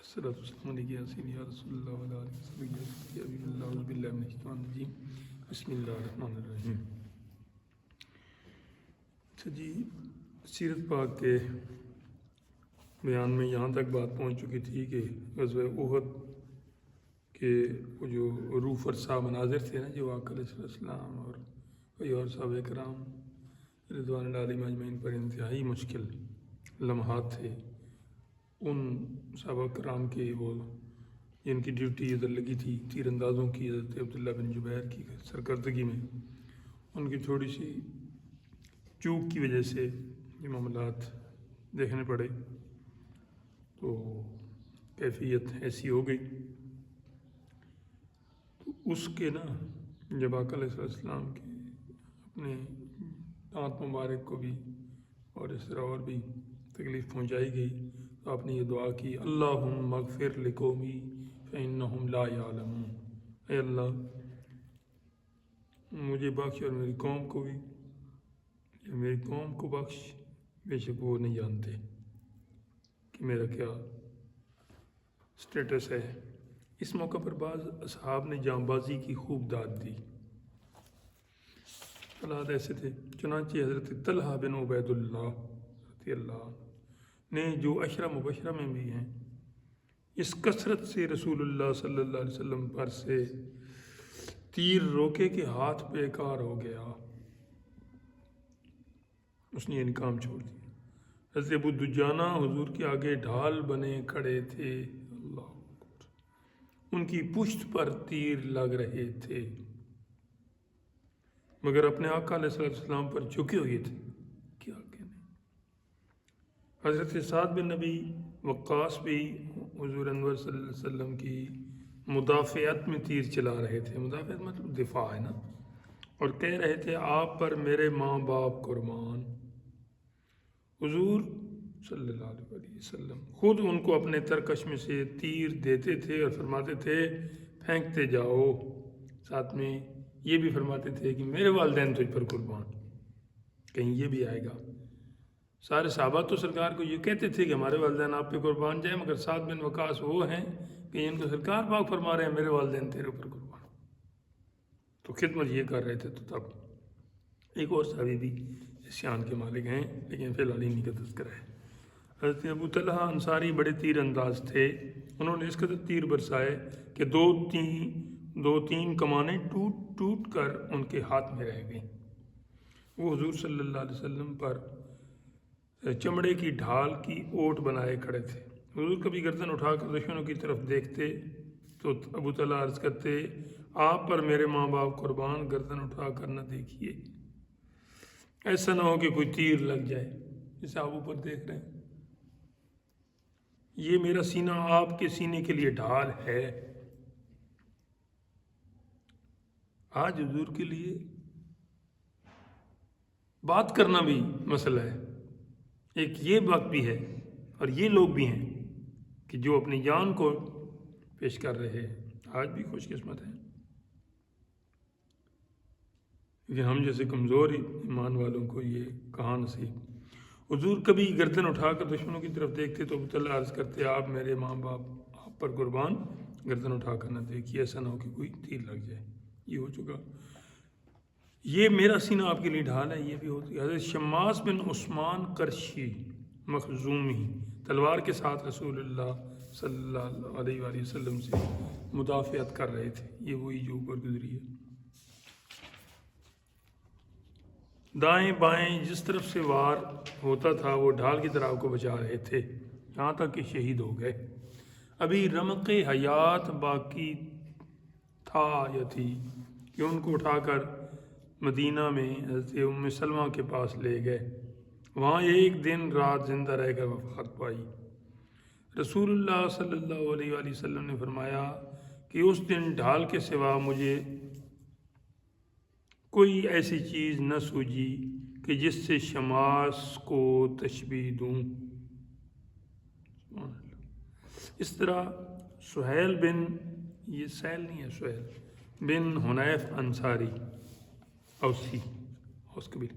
الصلاۃ والسلام علیہ یا رسول اللہ علیہ وسلم یا حبیب اللہ اعوذ باللہ من الشیطان الرجیم بسم اللہ الرحمن الرحیم۔ اچھا جی، سیرت پاک کے بیان میں یہاں تک بات پہنچ چکی تھی کہ غزوہ احد کے وہ جو روح فرسا مناظر تھے نا، جو آقا علیہ السلام اور کوئی اور صحابہ کرام رضوان اللہ علیہم اجمعین پر انتہائی مشکل لمحات تھے، ان صحابہ کرام کے وہ جن کی ڈیوٹی ادھر لگی تھی تیر اندازوں کی، حضرت عبداللہ بن جبیر کی سرکردگی میں، ان کی تھوڑی سی چوک کی وجہ سے یہ معاملات دیکھنے پڑے، تو کیفیت ایسی ہو گئی۔ تو اس کے نا جب آقا علیہ السلام کے اپنے دانت مبارک کو بھی اور اس طرح اور بھی تکلیف پہنچائی گئی، تو آپ نے یہ دعا کی، اللہم اغفر لقومی فإنہم لا یعلمون، اے اللہ مجھے بخش اور میری قوم کو بھی، میری قوم کو بخش، بے شک وہ نہیں جانتے کہ میرا کیا سٹیٹس ہے۔ اس موقع پر بعض اصحاب نے جاں بازی کی خوب داد دی، حالات ایسے تھے۔ چنانچہ حضرت طلحہ بن عبید اللہ رضی اللہ عنہ نے، جو عشرہ مبشرہ میں بھی ہیں، اس کثرت سے رسول اللہ صلی اللہ علیہ وسلم پر سے تیر روکے کہ ہاتھ بیکار ہو گیا، اس نے یہ کام چھوڑ دیا۔ حضرت ابو دجانہ حضور کے آگے ڈھال بنے کھڑے تھے، اللہ اکبر، ان کی پشت پر تیر لگ رہے تھے، مگر اپنے آقا علیہ السلام پر جھکے ہوئے تھے، کیا کہنے۔ حضرت سعد بن نبی وقاص بھی حضور انور صلی اللہ علیہ وسلم کی مدافعت میں تیر چلا رہے تھے، مدافعت مطلب دفاع ہے نا، اور کہہ رہے تھے آپ پر میرے ماں باپ قربان۔ حضور صلی اللہ علیہ وسلم خود ان کو اپنے ترکش میں سے تیر دیتے تھے اور فرماتے تھے پھینکتے جاؤ، ساتھ میں یہ بھی فرماتے تھے کہ میرے والدین تجھ پر قربان، کہیں یہ بھی آئے گا۔ سارے صحابہ تو سرکار کو یہ کہتے تھے کہ ہمارے والدین آپ پہ قربان جائیں، مگر سعد بن وقاص وہ ہیں کہ ان کو سرکار پاک فرما رہے ہیں میرے والدین تیرے اوپر قربان، تو خدمت یہ کر رہے تھے۔ تو تب ایک اور صحابی بھی اس شان کے مالک ہیں، لیکن فی الحال انہی کا تذکرہ ہے۔ حضرت ابو طلحہ انصاری بڑے تیر انداز تھے، انہوں نے اس قدر تیر برسائے کہ دو تین کمانیں ٹوٹ ٹوٹ کر ان کے ہاتھ میں رہ گئیں۔ وہ حضور صلی اللہ علیہ وسلم پر چمڑے کی ڈھال کی اوٹ بنائے کھڑے تھے۔ حضور کبھی گردن اٹھا کر دشمنوں کی طرف دیکھتے تو ابو طلحہ عرض کرتے، آپ پر میرے ماں باپ قربان، گردن اٹھا کر نہ دیکھیے، ایسا نہ ہو کہ کوئی تیر لگ جائے، جسے آپ اوپر دیکھ رہے ہیں، یہ میرا سینہ آپ کے سینے کے لیے ڈھال ہے۔ آج حضور کے لیے بات کرنا بھی مسئلہ ہے، ایک یہ وقت بھی ہے اور یہ لوگ بھی ہیں کہ جو اپنی جان کو پیش کر رہے ہیں۔ آج بھی خوش قسمت ہیں، لیکن ہم جیسے کمزور ایمان والوں کو یہ کہاں نصیب۔ حضور کبھی گردن اٹھا کر دشمنوں کی طرف دیکھتے تو ابو طلحہ عرض کرتے، آپ میرے ماں باپ آپ پر قربان، گردن اٹھا کر نہ دیکھیے، ایسا نہ ہو کہ کوئی تیر لگ جائے۔ یہ ہو چکا، یہ میرا سینہ آپ کے لیے ڈھال ہے، یہ بھی ہو چکا۔ حضرت شماس بن عثمان قرشی مخزومی تلوار کے ساتھ رسول اللہ صلی اللہ علیہ وآلہ وسلم سے مدافعت کر رہے تھے، یہ وہی جو اوپر گزری ہے۔ دائیں بائیں جس طرف سے وار ہوتا تھا وہ ڈھال کی طرح کو بچا رہے تھے، یہاں تک کہ شہید ہو گئے۔ ابھی رمق حیات باقی تھا یا تھی کہ ان کو اٹھا کر مدینہ میں حضرت ام سلمہ کے پاس لے گئے، وہاں ایک دن رات زندہ رہ کر وفات پائی۔ رسول اللہ صلی اللہ علیہ وآلہ وسلم نے فرمایا کہ اس دن ڈھال کے سوا مجھے کوئی ایسی چیز نہ سوجی کہ جس سے شماس کو تشبیہ دوں۔ اس طرح سہیل بن، یہ سہیل نہیں ہے، سہیل بن حنیف انصاری اوسی اوس قبیل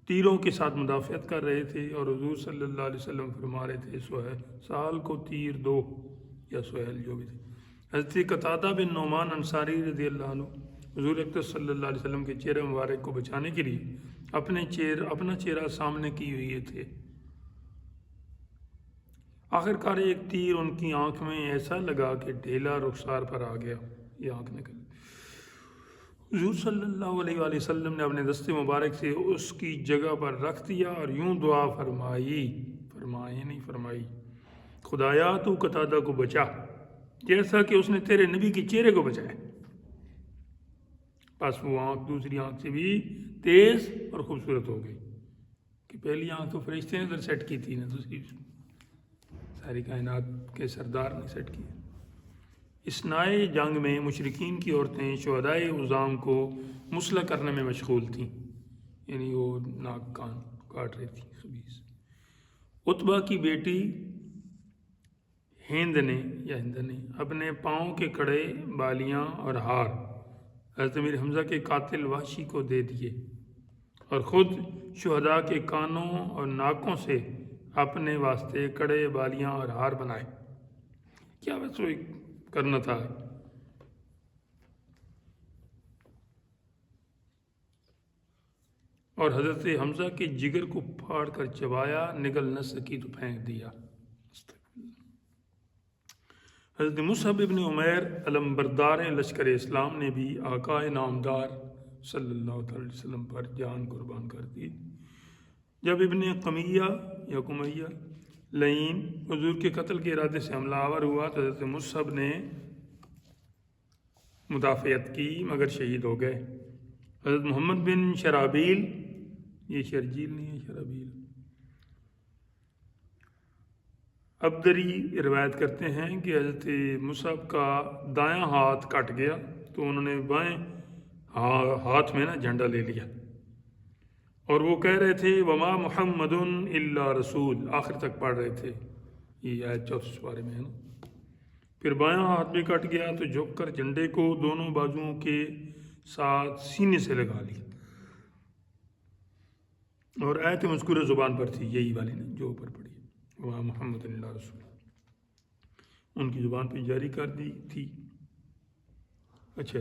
تیروں کے ساتھ مدافعت کر رہے تھے، اور حضور صلی اللہ علیہ وسلم فرما رہے تھے سہیل کو تیر دو، یا سہیل جو بھی تھے. حضرت قتادہ بن نعمان انصاری رضی اللہ عنہ حضور اکرم صلی اللہ علیہ وسلم کے چہرے مبارک کو بچانے کے لیے اپنا چہرہ سامنے کی ہوئے تھے. آخرکار ایک تیر ان کی آنکھ میں ایسا لگا کہ ڈھیلا رخسار پر آ گیا. یہ آنکھ نکل. حضور صلی اللہ علیہ وآلہ وسلم نے اپنے دست مبارک سے اس کی جگہ پر رکھ دیا اور یوں دعا فرمائی خدایا تو قتادہ کو بچا جیسا کہ اس نے تیرے نبی کے چہرے کو بچایا. بس وہ آنکھ دوسری آنکھ سے بھی تیز اور خوبصورت ہو گئی کہ پہلی آنکھ تو فرشتے نے ادھر سیٹ کی تھی نا، دوسری ساری کائنات کے سردار نے سیٹ کی. اثنائے جنگ میں مشرکین کی عورتیں شہدائے عظام کو مسلح کرنے میں مشغول تھیں، یعنی وہ ناک کان کاٹ رہی تھیں. خبیث عتبہ کی بیٹی ہند نے اپنے پاؤں کے کڑے، بالیاں اور ہار حضرت امیر حمزہ کے قاتل وحشی کو دے دیے اور خود شہداء کے کانوں اور ناکوں سے اپنے واسطے کڑے، بالیاں اور ہار بنائے. کیا بس وہ کرنا تھا. اور حضرت حمزہ کے جگر کو پھاڑ کر چبایا، نگل نہ سکی تو پھینک دیا. حضرت مصعب ابن عمیر علمبردار لشکر اسلام نے بھی آقا نامدار صلی اللہ علیہ وسلم پر جان قربان کر دی. جب ابن قمیہ لعین حضور کے قتل کے ارادے سے حملہ آور ہوا تو حضرت مصعب نے مدافعت کی مگر شہید ہو گئے. حضرت محمد بن شرابیل، یہ شرجیل نہیں ہے، شرابیل عبدری روایت کرتے ہیں کہ حضرت مصعب کا دایاں ہاتھ کٹ گیا تو انہوں نے بائیں ہاتھ میں جھنڈا لے لیا اور وہ کہہ رہے تھے وما محمد الا رسول، آخر تک پڑھ رہے تھے. یہ آیت 34 پارے میں ہے نا. پھر بایاں ہاتھ بھی کٹ گیا تو جھک کر جھنڈے کو دونوں بازوؤں کے ساتھ سینے سے لگا لی اور آیت مذکورہ زبان پر تھی، یہی والی نا جو اوپر پڑھی وما محمد الا رسول، ان کی زبان پہ جاری کر دی تھی. اچھا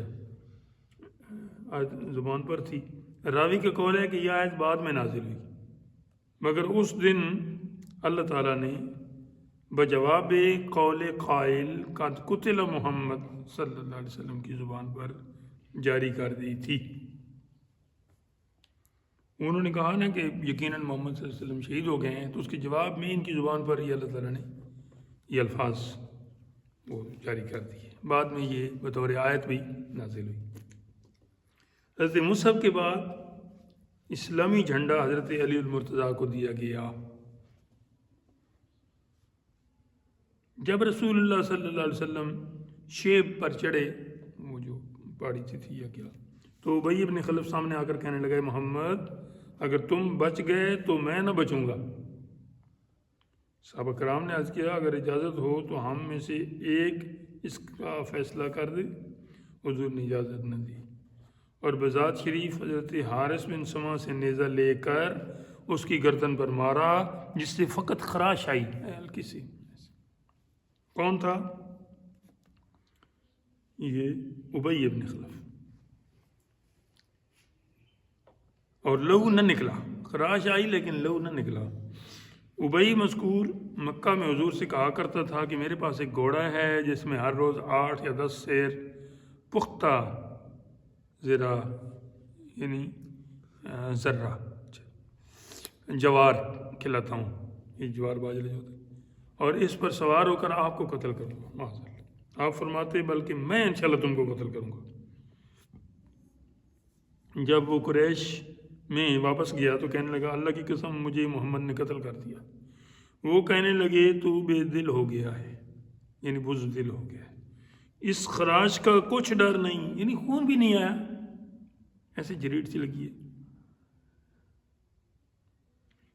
زبان پر تھی. راوی کا قول ہے کہ یہ آیت بعد میں نازل ہوئی مگر اس دن اللہ تعالیٰ نے بجواب قول قائل قد قتل محمد صلی اللہ علیہ وسلم کی زبان پر جاری کر دی تھی. انہوں نے کہا نا کہ یقیناً محمد صلی اللہ علیہ وسلم شہید ہو گئے ہیں، تو اس کے جواب میں ان کی زبان پر ہی اللہ تعالیٰ نے یہ الفاظ وہ جاری کر دیے. بعد میں یہ بطور آیت بھی نازل ہوئی. حضرت مصعب کے بعد اسلامی جھنڈا حضرت علی المرتضیٰ کو دیا گیا. جب رسول اللہ صلی اللہ علیہ وسلم شیب پر چڑھے، وہ جو پہاڑی تھی یا کیا، تو ابی ابن خلف سامنے آ کر کہنے لگا محمد اگر تم بچ گئے تو میں نہ بچوں گا. صحابہ کرام نے عرض کیا اگر اجازت ہو تو ہم میں سے ایک اس کا فیصلہ کر دے. حضور نے اجازت نہ دی اور بذات شریف حضرت حارث بن سما سے نیزہ لے کر اس کی گردن پر مارا جس سے فقط خراش آئی ہلکی سی. کون تھا؟ یہ ابی ابن خلف. اور لہو نہ نکلا، خراش آئی لیکن لہو نہ نکلا. ابی مذکور مکہ میں حضور سے کہا کرتا تھا کہ میرے پاس ایک گھوڑا ہے جس میں ہر روز 8 یا 10 سیر پختہ زرہ یعنی ذرہ جوار کھلاتا ہوں، یہ جوار باجرے جو ہوتے ہیں، اور اس پر سوار ہو کر آپ کو قتل کروں گا. آپ فرماتے بلکہ میں انشاءاللہ تم کو قتل کروں گا. جب وہ قریش میں واپس گیا تو کہنے لگا اللہ کی قسم مجھے محمد نے قتل کر دیا. وہ کہنے لگے تو بے دل ہو گیا ہے، یعنی بزدل ہو گیا ہے، اس خراش کا کچھ ڈر نہیں، یعنی خون بھی نہیں آیا، ایسے جریٹ سی لگی ہے.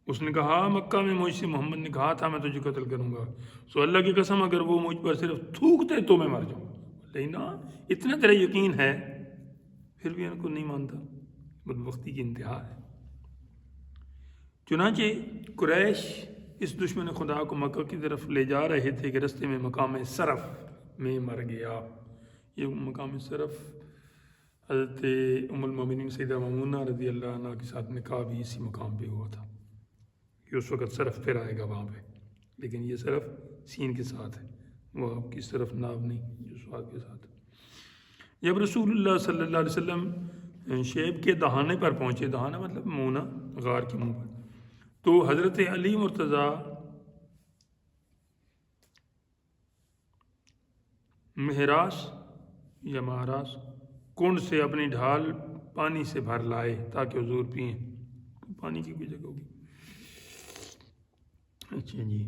اس نے کہا مکہ میں مجھ سے محمد نے کہا تھا میں تجھے قتل کروں گا، سو اللہ کی قسم اگر وہ مجھ پر صرف تھوکتے تو میں مر جاؤں. لیکن اتنا تیرا یقین ہے پھر بھی ان کو نہیں مانتا. بدبختی کی انتہا ہے. چنانچہ قریش اس دشمن خدا کو مکہ کی طرف لے جا رہے تھے کہ رستے میں مقام صرف میں مر گیا۔ یہ مقام صرف حضرت ام المومنین سیدہ میمونہ رضی اللہ عنہ کے ساتھ نکاح بھی اسی مقام پہ ہوا تھا کہ اس وقت صرف پھر آئے گا وہاں پہ، لیکن یہ صرف سین کے ساتھ ہے، وہ آپ کی صرف ناو نہیں جو سواد کے ساتھ ہے۔ جب رسول اللہ صلی اللہ علیہ وسلم شیب کے دہانے پر پہنچے، دہانہ مطلب منہ نا، غار کے منہ پر، تو حضرت علی مرتضیٰ مہراس یا مہراس کنڈ سے اپنی ڈھال پانی سے بھر لائے تاکہ حضور پئیں، پانی کی کوئی جگہ ہوگی، اچھا جی،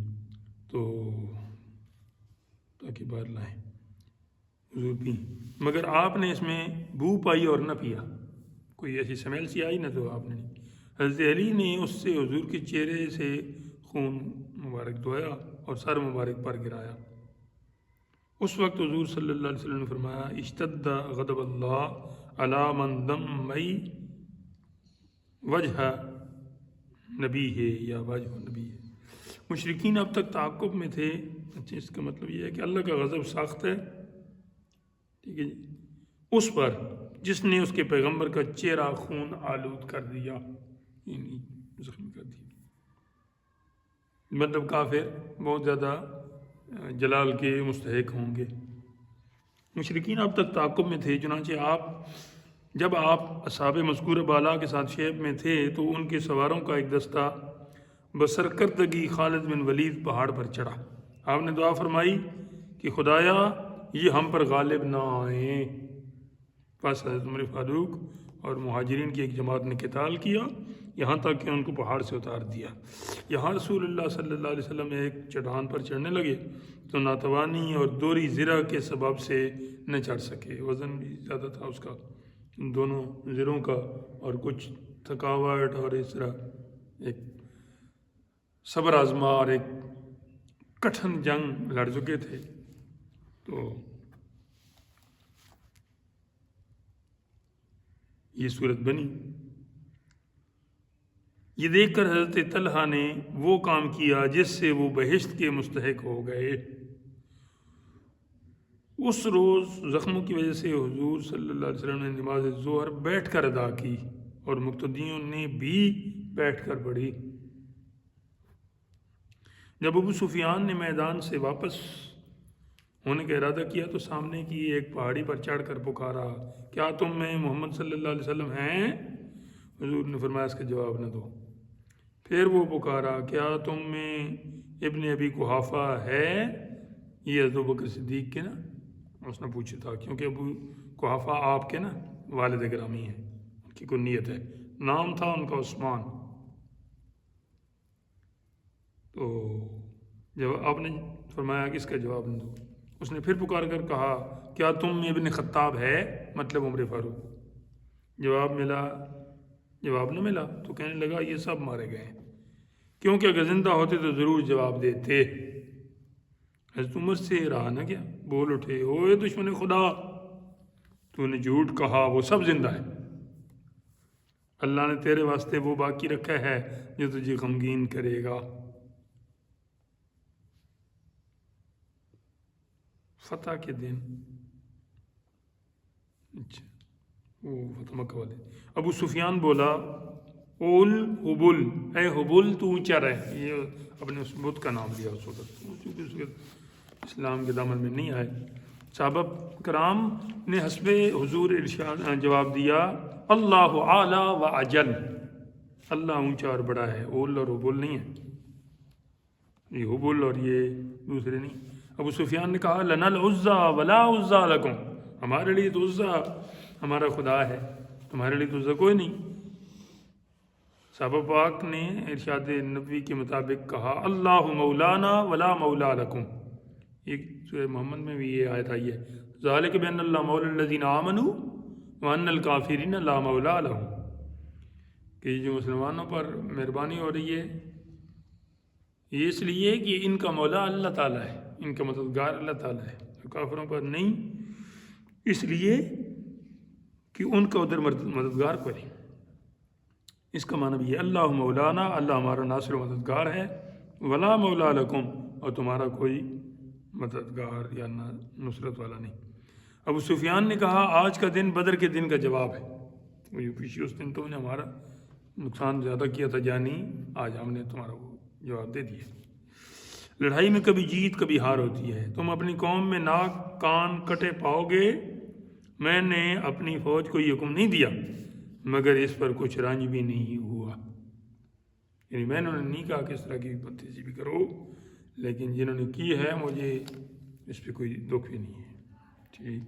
تو تاکہ بھر لائیں حضور پئیں، مگر آپ نے اس میں بو پائی اور نہ پیا، کوئی ایسی سمیل سی آئی نہ تو آپ نے نہیں۔ حضرت علی نے اس سے حضور کے چہرے سے خون مبارک دھویا اور سر مبارک پر گرایا۔ اس وقت حضور صلی اللہ علیہ وسلم نے فرمایا اشتد غضب اللہ علی من دمی وجہ نبی ہے یا وجہ نبی ہے۔ مشرکین اب تک تعاقب میں تھے، اچھا اس کا مطلب یہ ہے کہ اللہ کا غضب سخت ہے، ٹھیک ہے جی، اس پر جس نے اس کے پیغمبر کا چہرہ خون آلود کر دیا، یعنی زخمی کر دیا، مطلب کافر بہت زیادہ جلال کے مستحق ہوں گے۔ مشرکین اب تک تعاقب میں تھے، چنانچہ جب آپ اصحاب مذکور بالا کے ساتھ شیب میں تھے تو ان کے سواروں کا ایک دستہ بسرکردگی خالد بن ولید پہاڑ پر چڑھا۔ آپ نے دعا فرمائی کہ خدایا یہ ہم پر غالب نہ آئیں۔ پس حضرت عمر فاروق اور مہاجرین کی ایک جماعت نے قتال کیا یہاں تک کہ ان کو پہاڑ سے اتار دیا۔ یہاں رسول اللہ صلی اللہ علیہ وسلم ایک چٹان پر چڑھنے لگے تو ناتوانی اور دوری زرہ کے سبب سے نہ چڑھ سکے، وزن بھی زیادہ تھا اس کا، دونوں زروں کا، اور کچھ تھکاوٹ اور اس طرح ایک صبر آزما اور ایک کٹھن جنگ لڑ چکے تھے، تو یہ صورت بنی۔ یہ دیکھ کر حضرت طلحہ نے وہ کام کیا جس سے وہ بہشت کے مستحق ہو گئے۔ اس روز زخموں کی وجہ سے حضور صلی اللہ علیہ وسلم نے نماز ظہر بیٹھ کر ادا کی اور مقتدیوں نے بھی بیٹھ کر پڑھی۔ جب ابو سفیان نے میدان سے واپس ہونے کا ارادہ کیا تو سامنے کی ایک پہاڑی پر چڑھ کر پکارا، کیا تم میں محمد صلی اللہ علیہ وسلم ہیں؟ حضور نے فرمایا اس کا جواب نہ دو۔ پھر وہ پکارا، کیا تم میں ابن ابی قحافہ ہے؟ یہ حضرت ابوبکر صدیق کے نا، اس نے پوچھا تھا، کیونکہ ابو قحافہ آپ کے نا والد گرامی ہیں، ان کی کنیت ہے، نام تھا ان کا عثمان۔ تو جب آپ نے فرمایا کہ اس کا جواب نہ دو، اس نے پھر پکار کر کہا، کیا تم میں ابن خطاب ہے؟ مطلب عمر فاروق۔ جواب نہ ملا تو کہنے لگا یہ سب مارے گئے، کیونکہ اگر زندہ ہوتے تو ضرور جواب دیتے۔ حضرت عمر سے رہا نہ گیا، بول اٹھے، اوے دشمن خدا، تو نے جھوٹ کہا، وہ سب زندہ ہے، اللہ نے تیرے واسطے وہ باقی رکھا ہے جو تجھے غمگین کرے گا۔ فتح کے دن، اچھا وہ فتح مکہ والے، ابو سفیان بولا، اول حبل، اے حبل تو اونچا رہ، یہ اپنے اس بت کا نام لیا اس وقت، اسلام کے دامن میں نہیں آئے۔ صحابہ کرام نے حسب حضور ارشاد جواب دیا، اللہ اعلیٰ و اجل، اللہ اونچا اور بڑا ہے، اول اور حبل نہیں ہے، یہ حبل اور یہ دوسرے نہیں۔ ابو سفیان نے کہا، لنا العزا ولا عزا لکم، ہمارے لیے تو عزا ہمارا خدا ہے، تمہارے لیے تو عزا کوئی نہیں۔ صحابہ پاک نے ارشاد نبوی کے مطابق کہا، اللہ مولانا ولا مولا لکم، یہ سورہ محمد میں بھی یہ آیت آئی ہے، ذالک بان اللہ مولا الذین آمنوا وان الکافرین لا مولا لہم، کہ جو مسلمانوں پر مہربانی ہو رہی ہے یہ اس لیے کہ ان کا مولا اللہ تعالیٰ ہے، ان کا مددگار اللہ تعالیٰ ہے، کافروں پر نہیں، اس لیے کہ ان کا ادھر مددگار کوئی نہیں۔ اس کا معنی بھی ہے اللہ مولانا، اللہ ہمارا ناصر و مددگار ہے، ولا مولا لکم، اور تمہارا کوئی مددگار یا نصرت والا نہیں۔ ابو سفیان نے کہا آج کا دن بدر کے دن کا جواب ہے، یہ پیچھے اس دن تو نے ہمارا نقصان زیادہ کیا تھا جانی، آج ہم نے تمہارا وہ جواب دے دیا۔ لڑائی میں کبھی جیت کبھی ہار ہوتی ہے، تم اپنی قوم میں ناک کان کٹے پاؤ گے، میں نے اپنی فوج کو یہ حکم نہیں دیا مگر اس پر کچھ رنج بھی نہیں ہوا، یعنی میں نے نہیں کہا کہ اس طرح کی بدتمیزی بھی کرو، لیکن جنہوں نے کی ہے مجھے اس پہ کوئی دکھ بھی نہیں ہے۔ ٹھیک،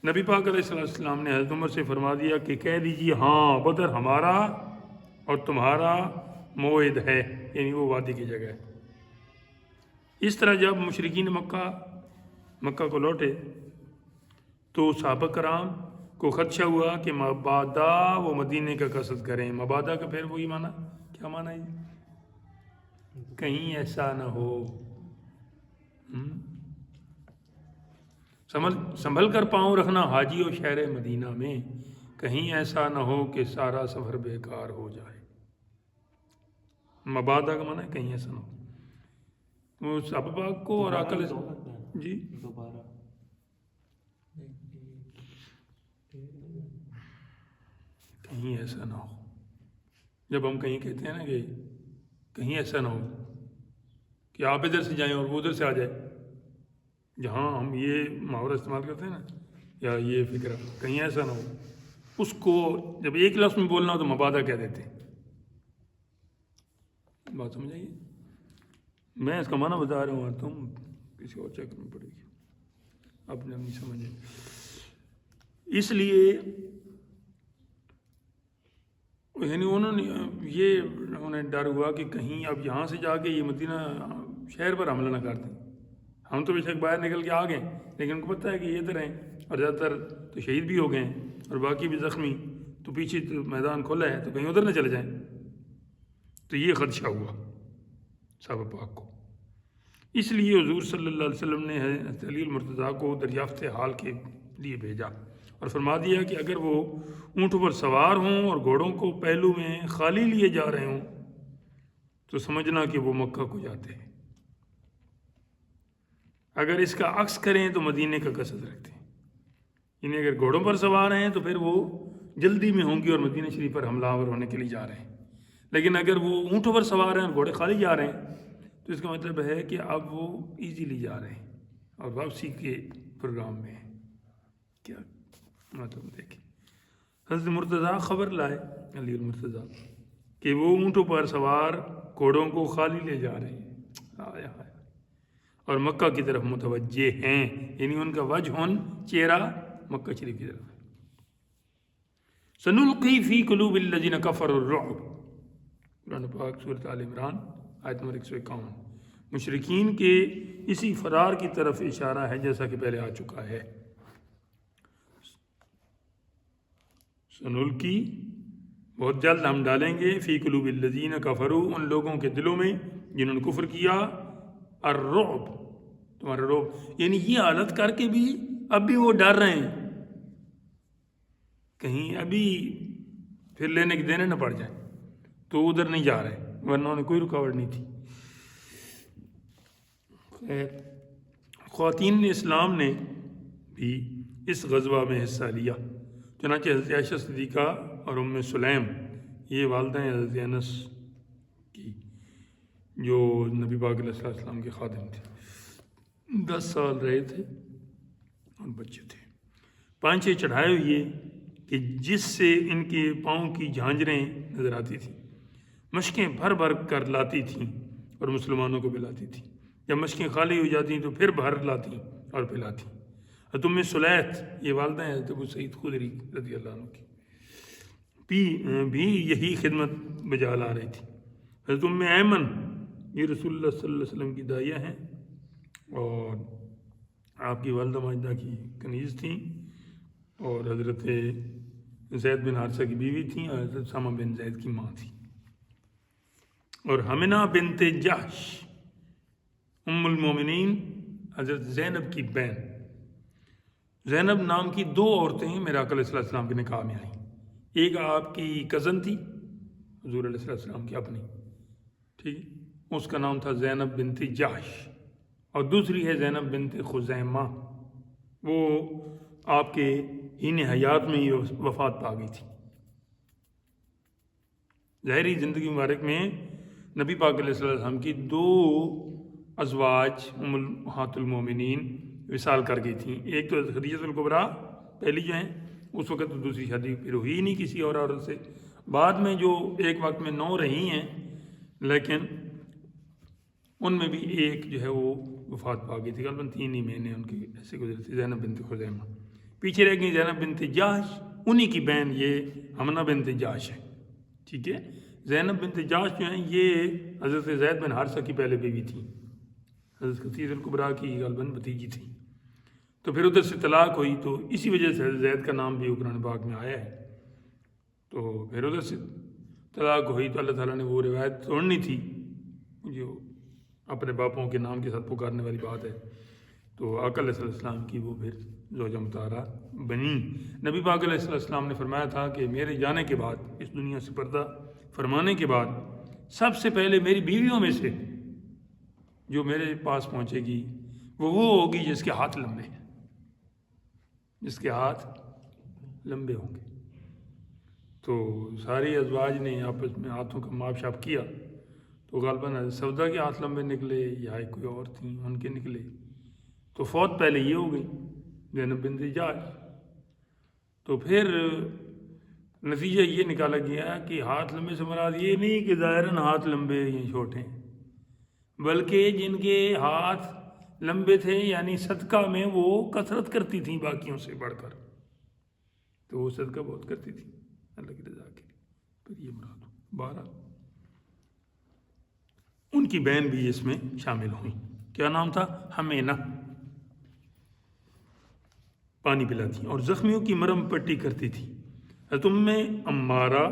نبی پاک علیہ السلام نے حضرت عمر سے فرما دیا کہ کہہ دیجیے ہاں بدر ہمارا اور تمہارا موعد ہے، یعنی وہ وعدے کی جگہ ہے۔ اس طرح جب مشرکین مکہ کو لوٹے تو صحابہ کرام کو خدشہ ہوا کہ مبادا وہ مدینے کا قصد کریں۔ مبادا کا پھر وہی معنی، کیا معنی ہے؟ کہیں ایسا نہ ہو، سنبھل کر پاؤں رکھنا حاجی و شہر مدینہ میں، کہیں ایسا نہ ہو کہ سارا سفر بیکار ہو جائے۔ مبادا کا معنی ہے کہیں ایسا نہ ہو۔ وہ صحابہ پاک کو اور عقل جی کہیں ایسا نہ ہو، جب ہم کہیں کہتے ہیں نا کہ کہیں ایسا نہ ہو کہ آپ ادھر سے جائیں اور وہ ادھر سے آ جائے، جہاں ہم یہ محاورہ استعمال کرتے ہیں نا یا یہ فکر کہیں ایسا نہ ہو، اس کو جب ایک لفظ میں بولنا ہو تو مبادا کہہ دیتے ہیں۔ بات سمجھ آئیے؟ میں اس کا معنی بتا رہا ہوں اور تم کسی اور چیک کرنا پڑے گی، اپنے اپنی سمجھے۔ اس لیے یعنی انہیں ڈر ہوا کہ کہیں اب یہاں سے جا کے یہ مدینہ شہر پر حملہ نہ کر دیں۔ ہم تو بے شک باہر نکل کے آ گئے، لیکن ان کو پتہ ہے کہ یہ ادھر ہیں اور زیادہ تر تو شہید بھی ہو گئے ہیں اور باقی بھی زخمی، تو پیچھے تو میدان کھلا ہے تو کہیں ادھر نہ چلے جائیں۔ تو یہ خدشہ ہوا صحابہ پاک کو، اس لیے حضور صلی اللہ علیہ وسلم نے حضرت علی المرتضیٰ کو دریافت حال کے لیے بھیجا اور فرما دیا کہ اگر وہ اونٹوں پر سوار ہوں اور گھوڑوں کو پہلو میں خالی لیے جا رہے ہوں تو سمجھنا کہ وہ مکہ کو جاتے ہیں، اگر اس کا عکس کریں تو مدینے کا قصد رکھتے ہیں، یعنی اگر گھوڑوں پر سوار ہیں تو پھر وہ جلدی میں ہوں گے اور مدینہ شریف پر حملہ آور ہونے کے لیے جا رہے ہیں، لیکن اگر وہ اونٹوں پر سوار ہیں اور گھوڑے خالی جا رہے ہیں تو اس کا مطلب ہے کہ اب وہ ایزیلی جا رہے ہیں اور واپسی کے پروگرام میں ہیں۔ کیا مطلب دیکھیں، حضرت مرتضیٰ خبر لائے علی المرتضیٰ کہ وہ اونٹوں پر سوار گھوڑوں کو خالی لے جا رہے ہیں اور مکہ کی طرف متوجہ ہیں، یعنی ان کا وجہ چہرہ مکہ شریف کی طرف ہے۔ سنلقی فی قلوب الذین کفروا الرعب، قرآن پاک سورۃ آل عمران آیت نمبر 151۔ مشرکین کے اسی فرار کی طرف اشارہ ہے جیسا کہ پہلے آ چکا ہے۔ سنلقی بہت جلد ہم ڈالیں گے، فی قلوب الذین کفروا ان لوگوں کے دلوں میں جنہوں نے کفر کیا، الرعب تمہارا رعب، یعنی یہ حالت کر کے بھی اب بھی وہ ڈر رہے ہیں کہیں ابھی پھر لینے کے دینے نہ پڑ جائیں، تو ادھر نہیں جا رہے، ورنہ انہیں کوئی رکاوٹ نہیں تھی۔ خواتین اسلام نے بھی اس غزوہ میں حصہ لیا، چنانچہ حضرت عائشہ صدیقہ اور ام سلیم، یہ والدہ ہیں حضرت انس کی، جو نبی پاک علیہ السلام کے خادم تھے، 10 سال رہے تھے اور بچے تھے، پانچے چڑھائے ہوئے کہ جس سے ان کے پاؤں کی جھانجریں نظر آتی تھیں، مشقیں بھر بھر کر لاتی تھیں اور مسلمانوں کو پلاتی تھیں، جب مشقیں خالی ہو جاتی تو پھر بھر لاتی اور پلاتی۔ حضرت ام سلیت، یہ والدہ ہیں حضرت ابو سعید خدری رضی اللہ عنہ کی، بھی یہی خدمت بجا لا رہی تھی۔ حضرت ام ایمن، یہ رسول اللہ صلی اللہ علیہ وسلم کی داعیہ ہیں اور آپ کی والدہ ماجدہ کی کنیز تھیں اور حضرت زید بن حارثہ کی بیوی تھیں اور حضرت اسامہ بن زید کی ماں تھی، اور حمنہ بنت جحش ام المومنین حضرت زینب کی بہن، زینب نام کی 2 عورتیں میرے آقا علیہ السلام کے نکاح میں آئیں، ایک آپ کی کزن تھی حضور علیہ السلام کی اپنی، ٹھیک ہے، اس کا نام تھا زینب بنت جحش، اور دوسری ہے زینب بنت خزیمہ، وہ آپ کے ہین حیات میں ہی وفات پا گئی تھی۔ ظاہری زندگی مبارک میں نبی پاک علیہ السلام کی 2 ازواج امہات المومنین وصال کر گئی تھیں، ایک تو خدیجہ الکبریٰ پہلی جو ہیں، اس وقت تو دوسری شادی پھر ہوئی ہی نہیں کسی اور عورت سے، بعد میں جو ایک وقت میں 9 رہی ہیں، لیکن ان میں بھی ایک جو ہے وہ وفات پا گئی تھی، غالباً 3 ہی مہینے ان کی ایسے گزری تھی، زینب بنت خزیمہ۔ پیچھے رہ گئی زینب بنت جحش، انہی کی بہن یہ حمنہ بنت جحش ہے، ٹھیک ہے۔ زینب بنت جحش جو ہیں یہ حضرت زید بن حارثہ کی پہلے بیوی تھی، حضرت خدیجہ الکبریٰ کی غالباً بھتیجی تھی، تو پھر ادھر سے طلاق ہوئی، تو اسی وجہ سے زید کا نام بھی قرآن پاک میں آیا ہے، تو پھر ادھر سے طلاق ہوئی تو اللہ تعالیٰ نے وہ روایت توڑنی تھی جو اپنے باپوں کے نام کے ساتھ پکارنے والی بات ہے، تو آقا علیہ السلام کی وہ پھر زوجہ مطہرہ بنی۔ نبی پاک علیہ السلام نے فرمایا تھا کہ میرے جانے کے بعد، اس دنیا سے پردہ فرمانے کے بعد، سب سے پہلے میری بیویوں میں سے جو میرے پاس پہنچے گی وہ ہوگی جس کے ہاتھ لمبے ہیں، جس کے ہاتھ لمبے ہوں گے۔ تو ساری ازواج نے آپس میں ہاتھوں کا ماپ شاپ کیا، تو غالباً سودا کے ہاتھ لمبے نکلے یا کوئی اور تھیں ان کے نکلے، تو فوت پہلے یہ ہو گئی زینب بنت جحش۔ تو پھر نتیجہ یہ نکالا گیا کہ ہاتھ لمبے سے مراد یہ نہیں کہ ظاہراً ہاتھ لمبے یا چھوٹے ہیں، بلکہ جن کے ہاتھ لمبے تھے یعنی صدقہ میں وہ کثرت کرتی تھیں باقیوں سے بڑھ کر، تو وہ صدقہ بہت کرتی تھی اللہ کی رضا کے لیے، پھر یہ مراد ہو۔ 12 ان کی بہن بھی اس میں شامل ہوئی، کیا نام تھا؟ حمینہ، پانی پلاتی اور زخمیوں کی مرہم پٹی کرتی تھی۔ حضرت عمارہ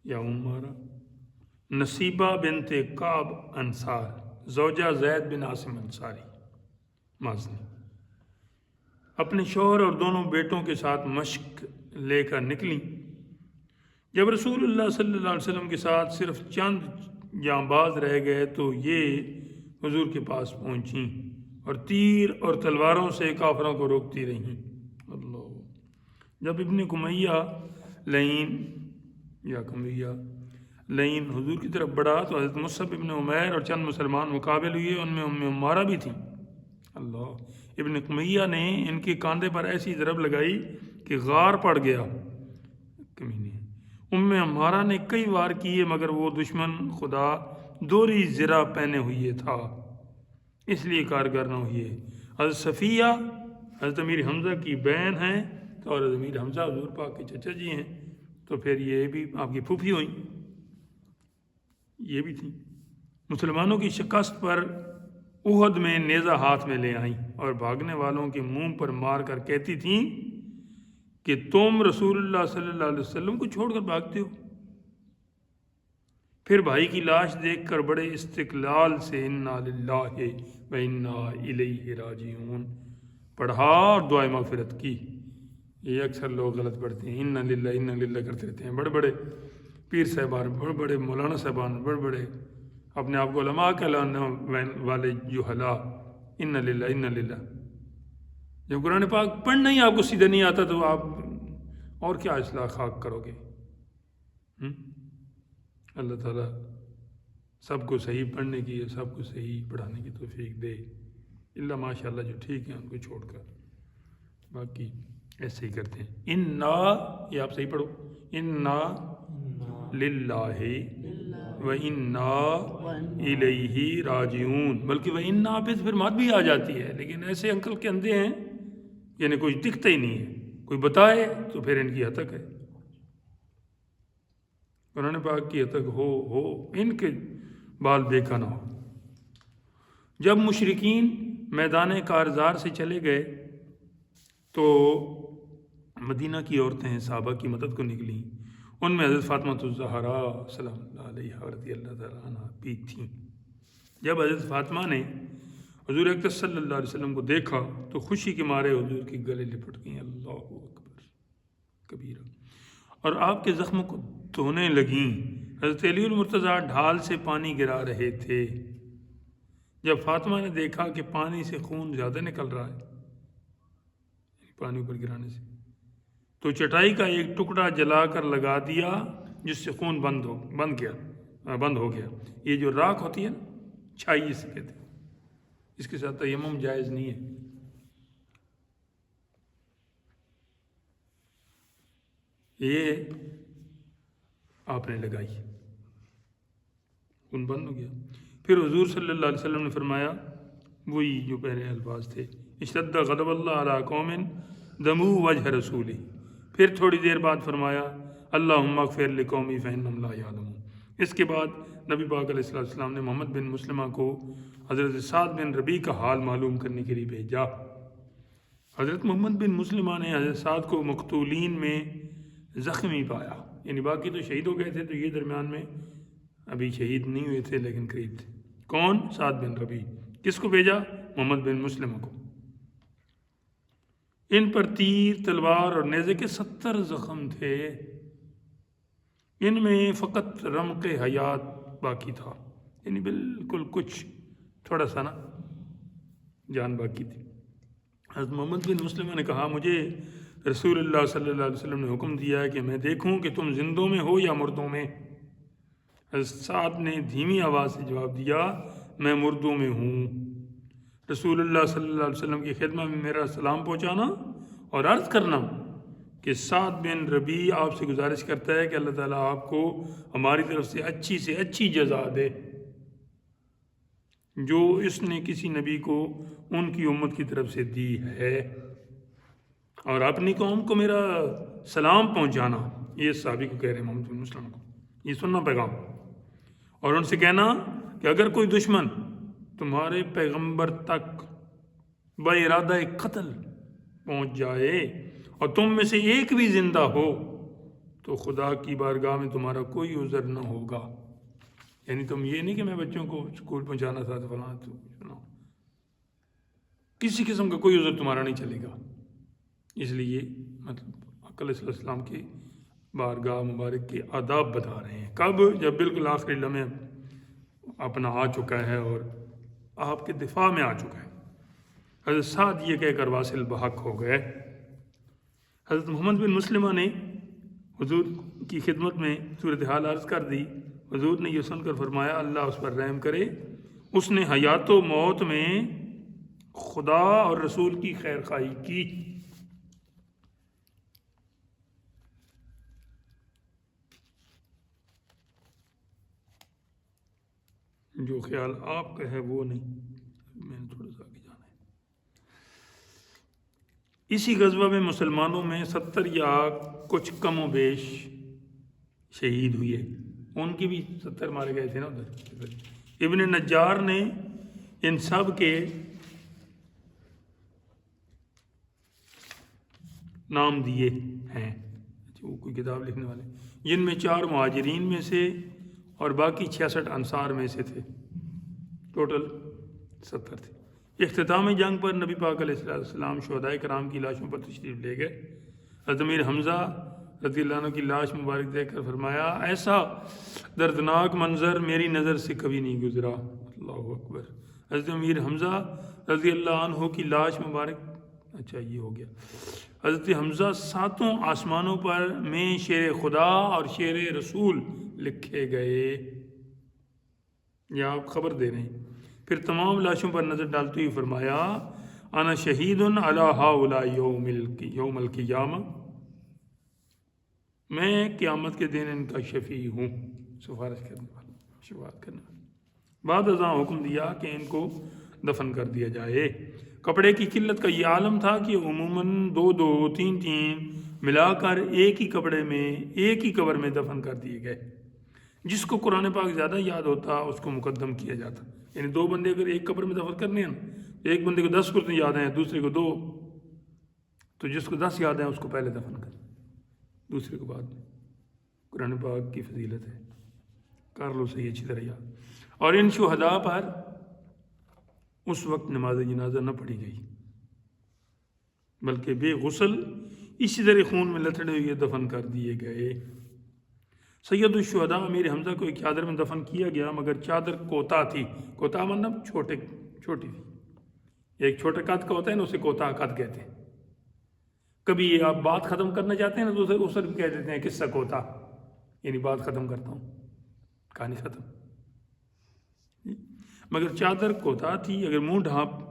یا عمارہ نصیبہ بنت کعب انصار، زوجہ زید بن عاصم انصاری مازنی، اپنے شوہر اور دونوں بیٹوں کے ساتھ مشق لے کر نکلیں۔ جب رسول اللہ صلی اللہ علیہ وسلم کے ساتھ صرف چند جانباز رہ گئے تو یہ حضور کے پاس پہنچیں اور تیر اور تلواروں سے کافروں کو روکتی رہیں۔ اللہ، جب ابن کمیہ لعین حضور کی طرف بڑھا تو حضرت مصعب ابن عمیر اور چند مسلمان مقابل ہوئے، ان میں عمارہ بھی تھیں۔ اللہ، ابن کمیہ نے ان کے کاندھے پر ایسی ضرب لگائی کہ غار پڑ گیا۔ کمینے عمارہ نے کئی وار کیے مگر وہ دشمن خدا دوری زرہ پہنے ہوئے تھا، اس لیے کارگر نہ ہوئے۔ حضرت صفیہ حضرت امیر حمزہ کی بہن ہیں، اور حضرت امیر حمزہ حضور پاک کے چچا جی ہیں، تو پھر یہ بھی آپ کی پھوپھی ہوئیں، یہ بھی تھیں۔ مسلمانوں کی شکست پر احد میں نیزہ ہاتھ میں لے آئیں اور بھاگنے والوں کے منہ پر مار کر کہتی تھیں کہ تم رسول اللہ صلی اللہ علیہ وسلم کو چھوڑ کر بھاگتے ہو۔ پھر بھائی کی لاش دیکھ کر بڑے استقلال سے انا للہ و انا الیہ راجعون پڑھا اور دعائے مغفرت کی۔ یہ اکثر لوگ غلط پڑھتے ہیں، انا للہ کرتے رہتے ہیں۔ بڑے بڑے پیر صاحبان، بڑے بڑے مولانا صاحبان، بڑے بڑے اپنے آپ کو علماء کہلانے والے جہلا، انا للہ۔ جب قرآن پاک پڑھنا ہی آپ کو سیدھا نہیں آتا تو آپ اور کیا اصلاح خاک کرو گے؟ اللہ تعالیٰ سب کو صحیح پڑھنے کی، سب کو صحیح پڑھانے کی توفیق دے، اللہ ماشاءاللہ جو ٹھیک ہیں ان کو چھوڑ کر باقی ایسے ہی کرتے ہیں۔ انا، یہ آپ صحیح پڑھو، انا للہ و انا الیہ راجعون، بلکہ وہ انا پہ پھر مات بھی آ جاتی ہے، لیکن ایسے انکل کے اندھے ہیں یعنی کچھ دکھتا ہی نہیں ہے، کوئی بتائے تو پھر ان کی ہتک ہے۔ قرآن پاک کی ہتک ہو ان کے بال بیکا نہ ہو۔ جب مشرکین میدان کارزار سے چلے گئے تو مدینہ کی عورتیں صحابہ کی مدد کو نکلیں، ان میں حضرت فاطمہ الزہرا سلام اللہ علیہا رضی اللہ تعالیٰ عنہ بھی تھیں۔ جب حضرت فاطمہ نے حضور اکرم صلی اللہ علیہ وسلم کو دیکھا تو خوشی کے مارے حضور کے گلے لپٹ گئیں، اللہ اکبر کبیرہ، اور آپ کے زخموں کو دھونے لگیں۔ حضرت علی المرتضیٰ ڈھال سے پانی گرا رہے تھے، جب فاطمہ نے دیکھا کہ پانی سے خون زیادہ نکل رہا ہے، پانی اوپر گرانے سے، تو چٹائی کا ایک ٹکڑا جلا کر لگا دیا، جس سے خون بند ہو گیا۔ یہ جو راکھ ہوتی ہے نا، چھائی اسے کہتے ہیں، اس کے ساتھ تیمم جائز نہیں ہے۔ یہ آپ نے لگائی، خون بند ہو گیا۔ پھر حضور صلی اللہ علیہ وسلم نے فرمایا، وہی جو پہلے الفاظ تھے، اشتد غضب اللہ علی قوم دموا وجہ رسولہ۔ پھر تھوڑی دیر بعد فرمایا، اللہم اغفر لقومی فانہم لا یعلمون۔ اس کے بعد نبی پاک علیہ السلام نے محمد بن مسلمہ کو حضرت سعد بن ربیع کا حال معلوم کرنے کے لیے بھیجا۔ حضرت محمد بن مسلمہ نے حضرت سعد کو مقتولین میں زخمی پایا، یعنی باقی تو شہید ہو گئے تھے، تو یہ درمیان میں ابھی شہید نہیں ہوئے تھے لیکن قریب تھے۔ کون؟ سعد بن ربیع۔ کس کو بھیجا؟ محمد بن مسلمہ کو۔ ان پر تیر، تلوار اور نیزے کے 70 زخم تھے، ان میں فقط رمق حیات باقی تھا، یعنی بالکل کچھ تھوڑا سا نا جان باقی تھی۔ حضرت محمد بن مسلمہ نے کہا، مجھے رسول اللہ صلی اللہ علیہ وسلم نے حکم دیا ہے کہ میں دیکھوں کہ تم زندوں میں ہو یا مردوں میں۔ حضرت سعد نے دھیمی آواز سے جواب دیا، میں مردوں میں ہوں۔ رسول اللہ صلی اللہ علیہ وسلم کی خدمت میں میرا سلام پہنچانا اور عرض کرنا کہ سعد بن ربیع آپ سے گزارش کرتا ہے کہ اللہ تعالیٰ آپ کو ہماری طرف سے اچھی جزا دے، جو اس نے کسی نبی کو ان کی امت کی طرف سے دی ہے، اور اپنی قوم کو میرا سلام پہنچانا۔ یہ صحابی کو کہہ رہے ہیں، محمد بن مسلم کو، یہ سننا پیغام، اور ان سے کہنا کہ اگر کوئی دشمن تمہارے پیغمبر تک بارادہ قتل پہنچ جائے اور تم میں سے ایک بھی زندہ ہو تو خدا کی بارگاہ میں تمہارا کوئی عذر نہ ہوگا۔ یعنی تم یہ نہیں کہ میں بچوں کو اسکول پہنچانا تھا تو فلاں، تو کسی قسم کا کوئی عذر تمہارا نہیں چلے گا۔ اس لیے مطلب آقا علیہ السلام کی بارگاہ مبارک کے آداب بتا رہے ہیں، کب؟ جب بالکل آخری لمحے اپنا آ چکا ہے اور آپ کے دفاع میں آ چکا ہے۔ حضرت سعد یہ کہہ کر واصل بحق ہو گئے۔ حضرت محمد بن مسلمہ نے حضور کی خدمت میں صورتحال عرض کر دی۔ حضور نے یہ سن کر فرمایا، اللہ اس پر رحم کرے، اس نے حیات و موت میں خدا اور رسول کی خیر خواہی کی۔ جو خیال آپ کا ہے وہ نہیں، میں نے تھوڑا سا آگے جانا ہے۔ اسی غزوہ میں مسلمانوں میں 70 یا کچھ کم و بیش شہید ہوئے، ان کی بھی 70 مارے گئے تھے نا ادھر۔ ابن نجار نے ان سب کے نام دیے ہیں، وہ کوئی کتاب لکھنے والے، جن میں 4 مہاجرین میں سے اور باقی 66 انصار میں سے تھے، ٹوٹل 70 تھے۔ اختتامی جنگ پر نبی پاک علیہ السلام شہدائے کرام کی لاشوں پر تشریف لے گئے۔ حضرت امیر حمزہ رضی اللہ عنہ کی لاش مبارک دیکھ کر فرمایا، ایسا دردناک منظر میری نظر سے کبھی نہیں گزرا۔ اللہ اکبر۔ حضرت امیر حمزہ رضی اللہ عنہ کی لاش مبارک، اچھا یہ ہو گیا۔ حضرت حمزہ 7 آسمانوں پر میں شیر خدا اور شیر رسول لکھے گئے، یا آپ خبر دے رہے ہیں۔ پھر تمام لاشوں پر نظر ڈالتے ہوئے فرمایا، انا شہید علی ہؤلاء یوم القیامہ، میں قیامت کے دن ان کا شفیع ہوں، سفارش کرنے والا، شفاعت کرنے والا۔ بعد ازاں حکم دیا کہ ان کو دفن کر دیا جائے۔ کپڑے کی قلت کا یہ عالم تھا کہ عموماً 2 3 ملا کر ایک ہی کپڑے میں ایک ہی قبر میں دفن کر دیے گئے۔ جس کو قرآن پاک زیادہ یاد ہوتا اس کو مقدم کیا جاتا، یعنی 2 بندے اگر ایک قبر میں دفن کرنے ہیں، ایک بندے کو 10 قرآن یاد ہیں، دوسرے کو 2، تو جس کو 10 یاد ہیں اس کو پہلے دفن کر، دوسرے کو بعد میں۔ قرآن پاک کی فضیلت ہے، کر لو صحیح اچھی طرح یاد۔ اور ان شہداء پر اس وقت نماز جنازہ نہ پڑھی گئی، بلکہ بے غسل اسی طرح خون میں لتڑے ہوئے دفن کر دیے گئے۔ سید الشہداء امیر حمزہ کو ایک چادر میں دفن کیا گیا، مگر چادر کوتا تھی۔ کوتا مطلب چھوٹی تھی، ایک چھوٹے قد کا ہوتا ہے نا، اسے کوتا قد کہتے ہیں۔ کبھی آپ بات ختم کرنا چاہتے ہیں نا تو اسے بھی کہہ دیتے ہیں قصہ کوتا، یعنی بات ختم کرتا ہوں، کہانی ختم۔ مگر چادر کوتا تھی، اگر منہ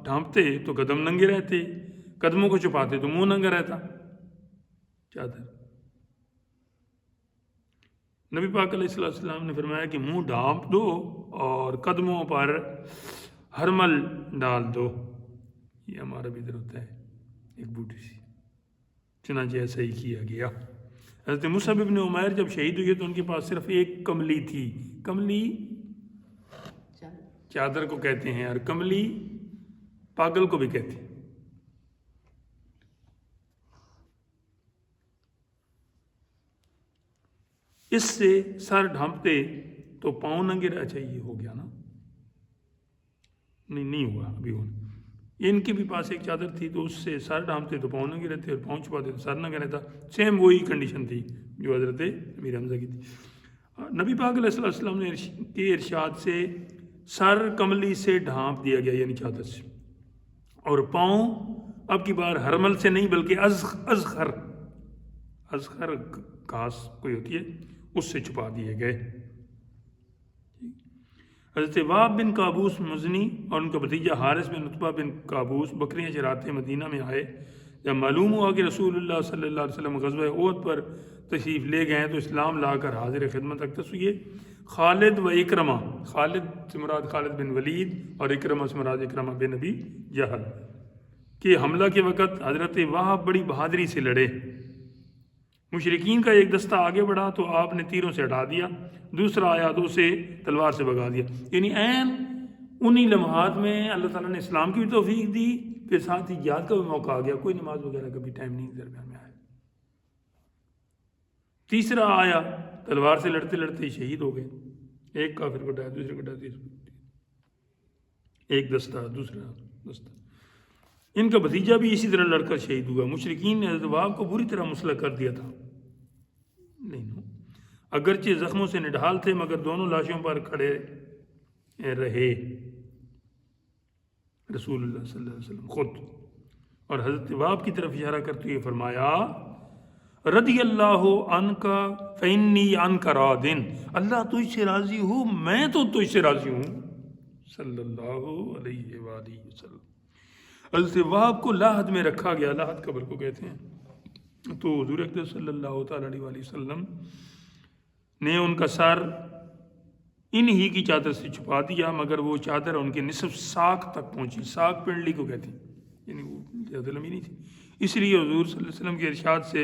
ڈھانپتے تو قدم ننگے رہتے، قدموں کو چھپاتے تو منہ ننگا رہتا۔ چادر نبی پاک علیہ السلام نے فرمایا کہ منہ ڈھانپ دو اور قدموں پر ہرمل ڈال دو۔ یہ ہمارا بھی ادھر ہوتا ہے ایک بوٹی سی، چنانچہ ایسا ہی کیا گیا۔ حضرت مصعب ابن عمیر جب شہید ہوئے تو ان کے پاس صرف ایک کملی تھی۔ کملی چادر کو کہتے ہیں، اور کملی پاگل کو بھی کہتے ہیں۔ اس سے سر ڈھانپتے تو پاؤں ننگے، اچھا یہ ہو گیا نا، نہیں ہوا ابھی ہونا۔ ان کے بھی پاس ایک چادر تھی تو اس سے سر ڈھانپتے تو پاؤں ننگے رہتے، اور پاؤں چھپاتے تو سر ننگا رہتا۔ سیم وہی کنڈیشن تھی جو حضرت امیر حمزہ کی تھی۔ نبی پاک علیہ السلام نے کے ارشاد سے سر کملی سے ڈھانپ دیا گیا، یعنی چادر سے، اور پاؤں اب کی بار ہرمل سے نہیں بلکہ ازخر گھاس کوئی ہوتی ہے اس سے چھپا دیے گئے۔ حضرت وہب بن قابوس مزنی اور ان کا بھتیجا حارث بن عتبہ بن قابوس بکریاں چراتے مدینہ میں آئے۔ جب معلوم ہوا کہ رسول اللہ صلی اللہ علیہ وسلم غزوہ احد پر تشریف لے گئے ہیں تو اسلام لا کر حاضر خدمت رکھتے سو یہ خالد و اکرمہ، خالد سے مراد خالد بن ولید اور اکرمہ سے مراد اکرمہ بن ابی جہل کہ حملہ کے وقت حضرت وہب بڑی بہادری سے لڑے۔ مشرکین کا ایک دستہ آگے بڑھا تو آپ نے تیروں سے ہٹا دیا، دوسرا آیا تو اسے تلوار سے بھگا دیا۔ یعنی عین انہی لمحات میں اللہ تعالیٰ نے اسلام کی بھی توفیق دی، پھر ساتھ ہی جہاد کا بھی موقع آ گیا، کوئی نماز وغیرہ کا بھی ٹائم نہیں درمیان میں آیا۔ تیسرا آیا، تلوار سے لڑتے لڑتے شہید ہو گئے، ایک کافر کو ڈایا، دوسرے کو ڈایا، تیسرے کو ڈایا، ایک دستہ دوسرا دستہ۔ ان کا بھتیجا بھی اسی طرح لڑ کر شہید ہوا۔ مشرکین نے حضرت وہب کو بری طرح مسلح کر دیا تھا، اگرچہ زخموں سے نڈھال تھے مگر دونوں لاشوں پر کھڑے رہے رسول اللہ صلی اللہ علیہ وسلم خود، اور حضرت وہب کی طرف اشارہ کرتے ہوئے فرمایا رضی اللہ عنک فإنی عنک راض، اللہ تجھ سے راضی ہو، میں تو تجھ سے راضی ہوں، صلی اللہ علیہ وآلہ وسلم۔ حضرت وہب کو لاحد میں رکھا گیا، لاحد قبر کو کہتے ہیں، تو حضور اکرم صلی اللہ تعالیٰ علیہ وآلہ وسلم نے ان کا سر انہی کی چادر سے چھپا دیا، مگر وہ چادر ان کے نصف ساق تک پہنچی، ساق پنڈلی کو کہتے ہیں، یعنی وہ زیادہ لمبی نہیں تھی، اس لیے حضور صلی اللہ علیہ وسلم کے ارشاد سے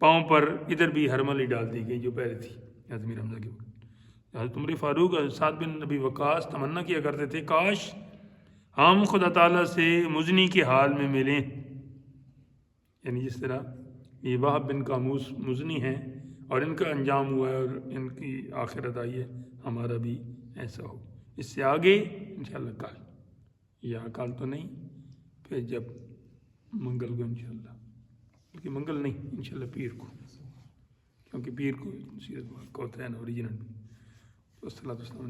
پاؤں پر ادھر بھی ہرملی ڈال دی گئی جو پہلے تھی حضرت امیر حمزہ کے وقت۔ حضرت عمر فاروق سعد بن نبی وقاص تمنا کیا کرتے تھے کاش ہم خدا تعالیٰ سے مزنی کے حال میں ملیں، یعنی جس طرح یہ وہب بن قابوس مزنی ہیں اور ان کا انجام ہوا ہے اور ان کی آخرت آئی ہے، ہمارا بھی ایسا ہو۔ اس سے آگے انشاءاللہ کل، یا کل تو نہیں، پھر جب منگل کو انشاءاللہ، بلکہ منگل نہیں انشاءاللہ پیر کو، کیونکہ پیر کو سیرت کا ہوتا ہے نا اوریجنل۔ تو السلام علیکم،